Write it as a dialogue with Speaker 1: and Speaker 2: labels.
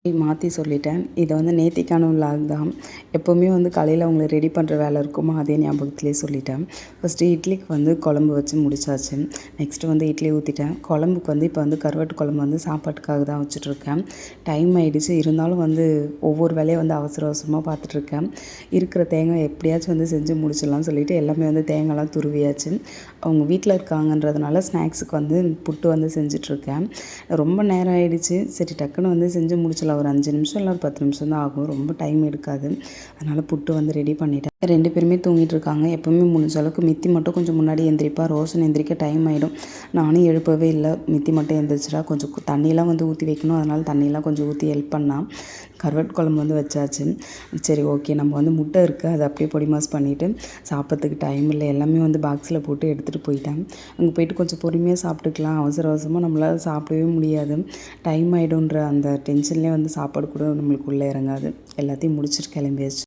Speaker 1: மாற்றி சொல்லிட்டேன். இதை வந்து நேத்திக்கான விலாக் தான். எப்போவுமே வந்து காலையில் அவங்கள ரெடி பண்ணுற வேலை இருக்குமோ அதே ஞாபகத்திலே சொல்லிட்டேன். ஃபஸ்ட்டு இட்லிக்கு வந்து குழம்பு வச்சு முடிச்சாச்சு. நெக்ஸ்ட்டு வந்து இட்லி ஊற்றிட்டேன். குழம்புக்கு வந்து இப்போ வந்து கருவாட்டு குழம்பு வந்து சாப்பாட்டுக்காக தான் வச்சுட்ருக்கேன். டைம் ஆகிடுச்சு, இருந்தாலும் வந்து ஒவ்வொரு வேலையை வந்து அவசர அவசரமாக பார்த்துட்ருக்கேன். இருக்கிற தேங்காய் எப்படியாச்சும் வந்து செஞ்சு முடிச்சிடலாம்னு சொல்லிட்டு எல்லாமே வந்து தேங்காய்லாம் துருவியாச்சு. அவங்க வீட்டில் இருக்காங்கன்றதுனால ஸ்நாக்ஸுக்கு வந்து புட்டு வந்து செஞ்சிட்ருக்கேன். ரொம்ப நேரம் ஆகிடுச்சு. சரி டக்குன்னு வந்து செஞ்சு முடிச்சிடலாம். ஒரு 5 நிமிஷம் இல்லை ஒரு 10 நிமிஷம் தான் ஆகும். ரொம்ப டைம் எடுக்காது. அதனால் புட்டு வந்து ரெடி பண்ணிட்டேன். 2 பேருமே தூங்கிட்டு இருக்காங்க. எப்போவுமே முடிஞ்ச அளவுக்கு மித்தி மட்டும் கொஞ்சம் முன்னாடி எந்திரிப்பா. ரோஷன் எந்திரிக்க டைம் ஆகிடும். நானும் எழுப்பவே இல்லை. மித்தி மட்டும் எந்திரிச்சிட்டா கொஞ்சம் தண்ணியெலாம் வந்து ஊற்றி வைக்கணும். அதனால் தண்ணியெலாம் கொஞ்சம் ஊற்றி ஹெல்ப் பண்ணால் கருவாட்டு குழம்பு வந்து வச்சாச்சு. சரி ஓகே, நம்ம வந்து முட்டை இருக்குது, அதை அப்படியே பொடி மாஸ் பண்ணிவிட்டு சாப்பிட்றதுக்கு டைம் இல்லை. எல்லாமே வந்து பாக்ஸில் போட்டு எடுத்துகிட்டு போயிட்டேன். அங்கே போயிட்டு கொஞ்சம் பொறுமையாக சாப்பிட்டுக்கலாம். அவசர அவசரமாக நம்மளால் சாப்பிடவே முடியாது. டைம் ஆகிடுன்ற அந்த டென்ஷன்லேயே வந்து சாப்பாடு கூட நம்மளுக்கு உள்ளே இறங்காது. எல்லாத்தையும் முடிச்சுட்டு கிளம்பியாச்சு.